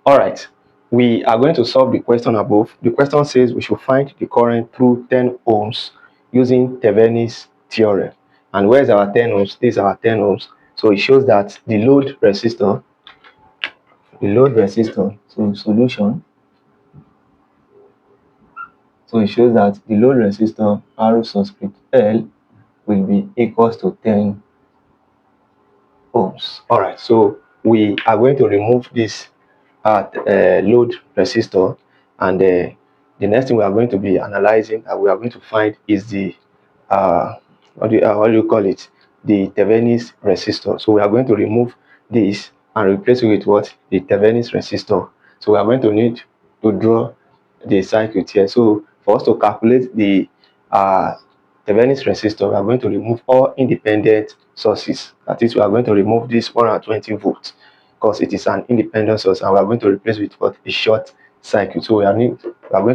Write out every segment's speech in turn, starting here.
All right, we are going to solve the question above. The question says we should find the current through 10 ohms using Thevenin's theorem. And where's our 10 ohms? This is our 10 ohms. So it shows that so solution. So it shows that the load resistor R subscript L will be equals to 10 ohms. All right, so we are going to remove this load resistor, and the next thing we are going to be analyzing and we are going to find is the what do you call it, the Thevenin resistor. So we are going to remove this and replace it with what? The Thevenin resistor. So we are going to need to draw the circuit here. So for us to calculate the Thevenin resistor, we are going to remove all independent sources. That is, we are going to remove this 120 volts because it is an independent source, and we are going to replace with what? A short circuit. So we are going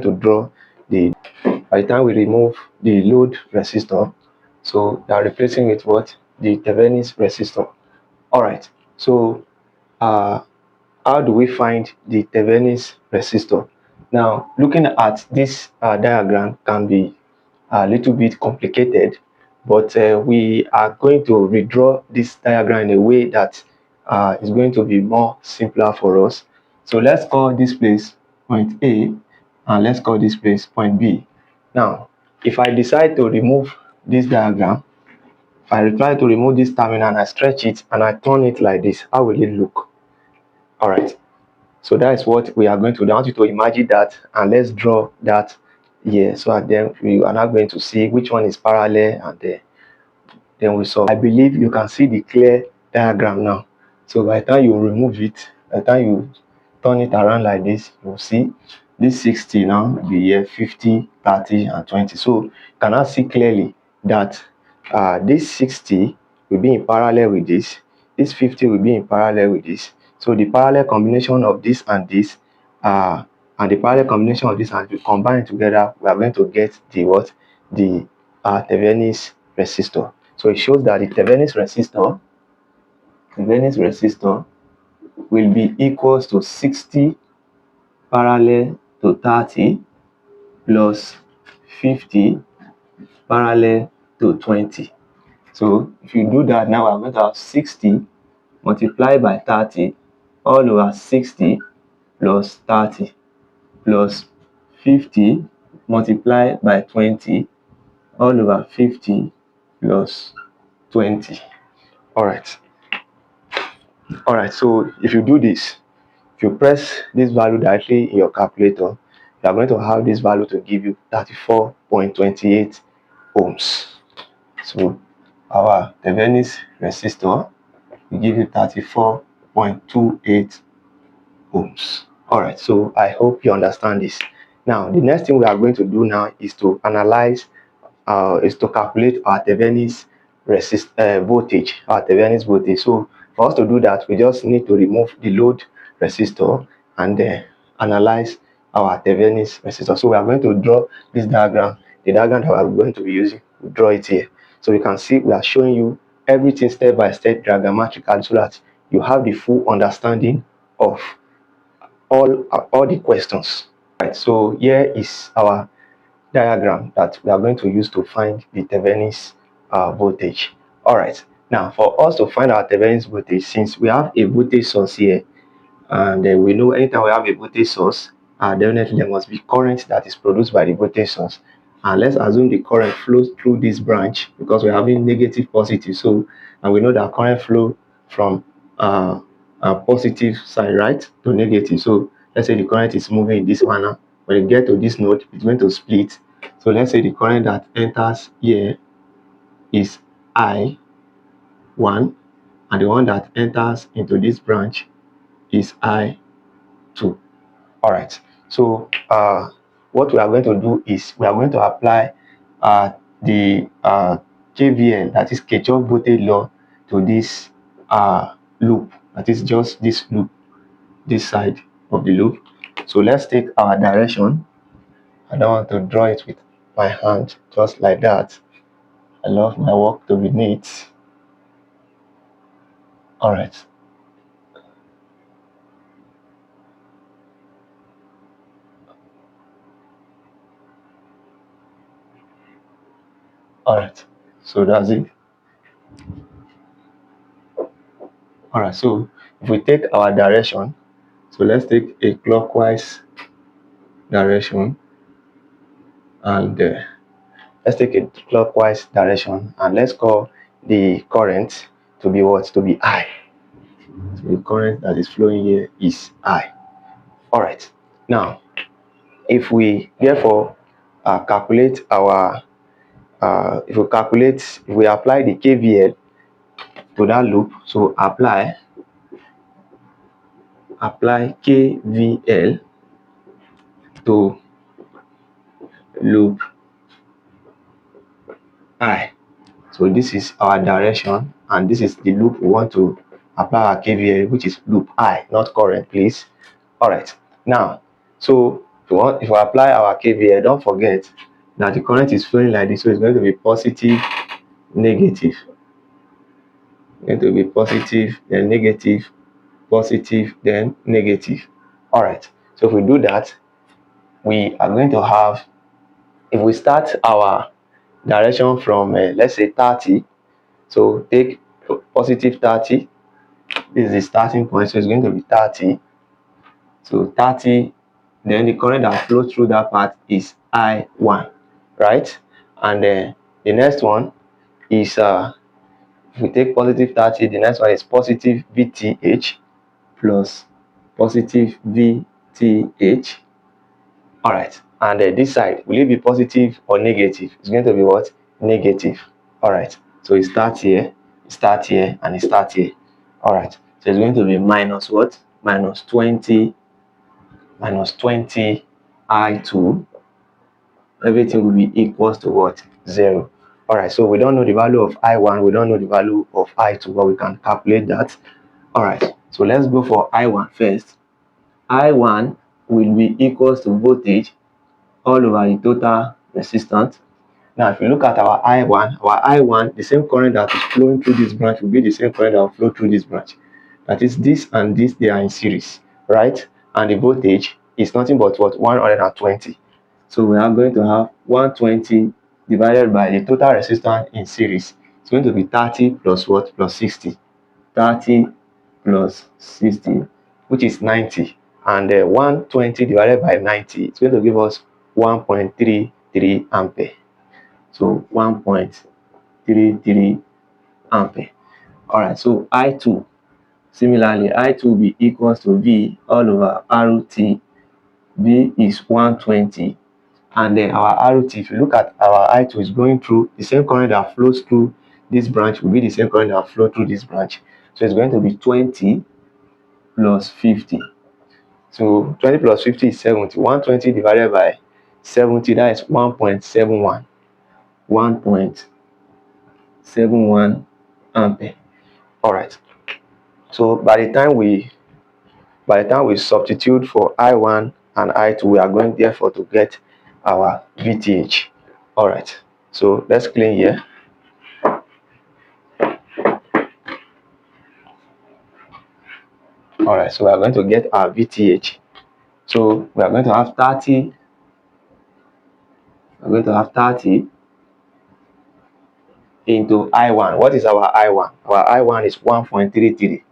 to draw the, by the time we remove the load resistor, so we are replacing with what? The Thevenin resistor. All right, so how do we find the Thevenin resistor? Now, looking at this diagram can be a little bit complicated, but we are going to redraw this diagram in a way that is going to be more simpler for us. So let's call this place point A, and let's call this place point B. Now, if I decide to remove this diagram, if I try to remove this terminal and I stretch it and I turn it like this, how will it look? All right, so that is what we are going to do. I want you to imagine that, and let's draw that here. So then we are now going to see which one is parallel, and then we solve. I believe you can see the clear diagram now. So by the time you remove it, by the time you turn it around like this, you'll see this 60 now will be here, 50, 30, and 20. So you can now see clearly that this 60 will be in parallel with this 50 will be in parallel with this. So the parallel combination of this and this, and the parallel combination of this, and we combine together, we are going to get the what? The Thevenin resistor. So it shows that the Thevenin resistor will be equals to 60 parallel to 30 plus 50 parallel to 20. So if you do that now, we're going to have 60 multiplied by 30 all over 60 plus 30 plus 50 multiplied by 20 all over 50 plus 20. All right, so if you do this, if you press this value directly in your calculator, you are going to have this value to give you 34.28 ohms. So our Thevenin resistor will give you 34.28 ohms. All right, so I hope you understand this. Now the next thing we are going to do now is to analyze is to calculate our Thevenin voltage, So for us to do that, we just need to remove the load resistor and then analyze our Thevenin resistor. So we are going to draw this diagram, the diagram that we are going to be using. We'll draw it here. So you can see we are showing you everything step by step diagrammatically, so that you have the full understanding of all the questions. Right. So here is our diagram that we are going to use to find the Thevenin voltage. All right, now for us to find our Thevenin voltage, since we have a voltage source here, and we know anytime we have a voltage source, definitely there must be current that is produced by the voltage source. And let's assume the current flows through this branch, because we're having negative positive. So, and we know that current flow from a positive side, right, to negative. So let's say the current is moving in this manner. When you get to this node, it's going to split. So let's say the current that enters here is I1, and the one that enters into this branch is I2. All right, so what we are going to do is we are going to apply the KVL, that is Kirchhoff voltage law, to this loop, that is just this loop, this side of the loop. So let's take our direction. I don't want to draw it with my hand just like that. I love my work to be neat. All right. All right, so that's it. All right, so if we take our direction, so let's take a clockwise direction, and let's take a clockwise direction, and let's call the current to be what? To be I. So the current that is flowing here is I. All right, now if we therefore calculate our if we apply the KVL to that loop, so apply KVL to loop I. So this is our direction, and this is the loop we want to apply our KVL, which is loop I, not current, please. All right, now so if we apply our KVL, don't forget that the current is flowing like this, so it's going to be positive, negative. Going to be positive, then negative, positive, then negative. All right, so if we do that, we are going to have, if we start our direction from let's say 30, so take positive 30. This is the starting point, so it's going to be 30. So 30, then the current that flows through that part is I1, right? And then the next one is if we take positive 30, the next one is positive VTH plus positive VTH. All right, and this side, will it be positive or negative? It's going to be what? Negative. All right, so it starts here, and it starts here. All right, so it's going to be minus what? Minus 20 I2. Everything will be equals to what? 0. All right, so we don't know the value of I1, we don't know the value of I2, but we can calculate that. All right, so let's go for I1 first. I1 will be equals to voltage all over the total resistance. Now, if you look at our I1, the same current that is flowing through this branch will be the same current that will flow through this branch. That is, this and this, they are in series, right? And the voltage is nothing but what? 120. So we are going to have 120 divided by the total resistance in series. It's going to be 30 plus what? Plus 60. 30 plus 60, which is 90. And 120 divided by 90, it's going to give us 1.33 ampere. So 1.33 ampere. All right, so I2, similarly, I2 will be equals to V all over RT. V is 120, and then our RT, if you look at our I2, is going through the same current that flows through this branch will be the same current that flows through this branch. So it's going to be 20 plus 50. So 20 plus 50 is 70. 120 divided by 70, that is 1.71. 1.71 ampere. All right, so by the time we substitute for I1 and I2, we are going therefore to get our VTH. All right, so let's clean here. All right, so we are going to get our VTH. So we are going to have 30. We're going to have 30 into I1. What is our I1? Our I1 is 1.33.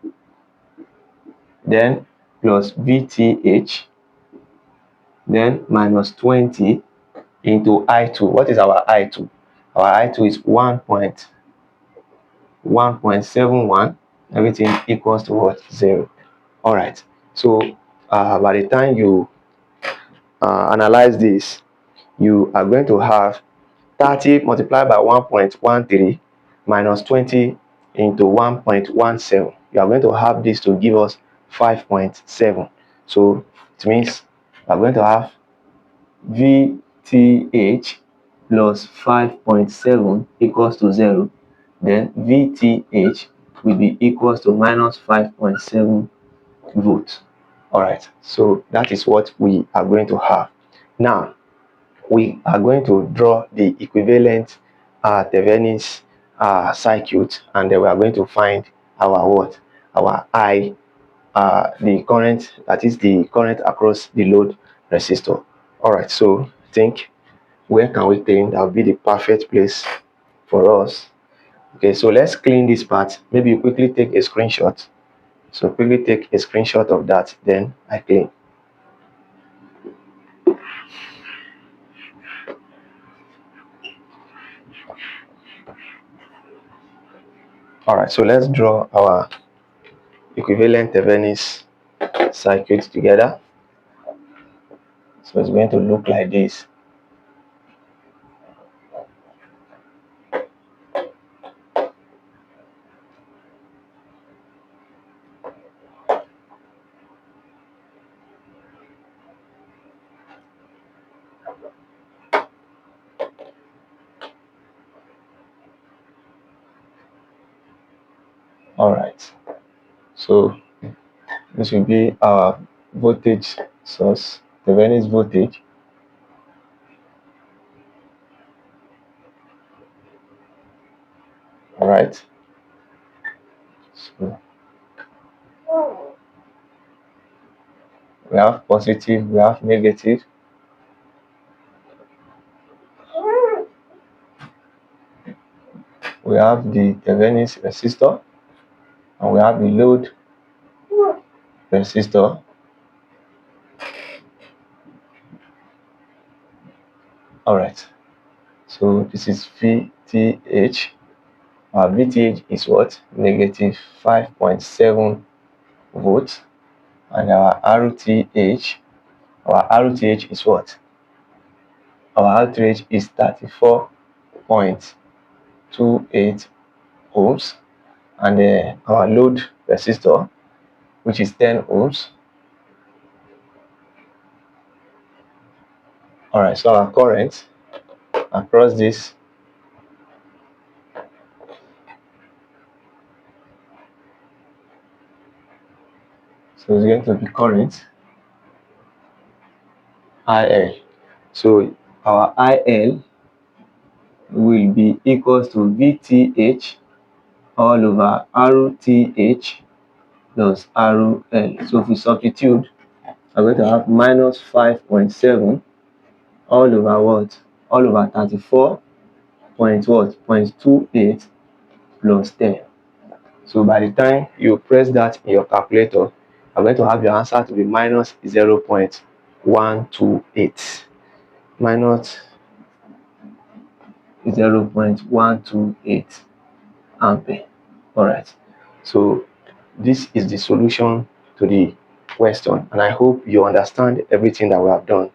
Then plus VTH. Then minus 20 into I2. What is our I2? Our I2 is 1.71. Everything equals to what? 0. All right, so by the time you analyze this, you are going to have 30 multiplied by 1.13 minus 20 into 1.17. You are going to have this to give us 5.7. So it means we are going to have VTH plus 5.7 equals to 0. Then VTH will be equals to minus 5.7 volts. All right, so that is what we are going to have. Now we are going to draw the equivalent Thevenin circuit, and then we are going to find our what? Our I, the current, that is the current across the load resistor. All right, so think, where can we think that will be the perfect place for us. Okay, so let's clean this part. Maybe you quickly take a screenshot. So quickly take a screenshot of that, then I clean. All right, so let's draw our equivalent Thevenin circuit together. So it's going to look like this. All right, so this will be our voltage source, Thevenin voltage. All right, so we have positive, we have negative. We have the Thevenin resistor, and we have the load resistor. All right, so this is VTH. Our VTH is what? Negative 5.7 volts, and our RTH is what? Our RTH is 34.28 ohms, and our load resistor, which is 10 ohms. All right, so our current across this, so it's going to be current IL. So our IL will be equals to VTH all over RTH plus RL. So if we substitute, we're going to have minus 5.7 all over what? All over 34.28 plus 10. So by the time you press that in your calculator, you're going to have your answer to be minus 0.128. Minus 0.128 ampere. All right, so this is the solution to the question, and I hope you understand everything that we have done.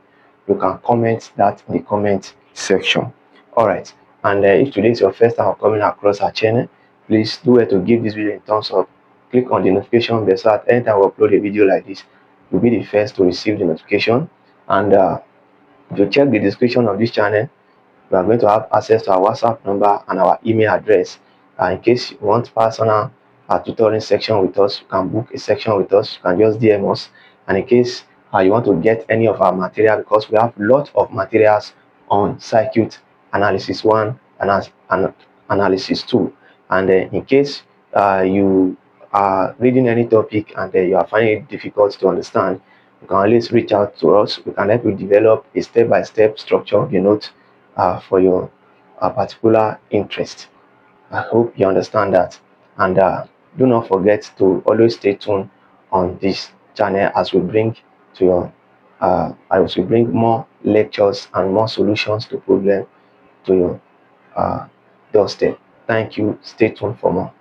You can comment that in the comment section. All right, and if today is your first time of coming across our channel, please do it to give this video a thumbs up. Click on the notification bell so that anytime we upload a video like this, you'll be the first to receive the notification. And if you check the description of this channel, you are going to have access to our WhatsApp number and our email address. In case you want personal tutoring section with us, you can book a section with us. You can just DM us. And in case you want to get any of our material, because we have lots of materials on circuit analysis 1 and analysis 2. And in case you are reading any topic and you are finding it difficult to understand, you can always reach out to us. We can help you develop a step-by-step structure of the notes for your particular interest. I hope you understand that, and do not forget to always stay tuned on this channel as we bring to your as we bring more lectures and more solutions to problems to your doorstep. Thank you. Stay tuned for more.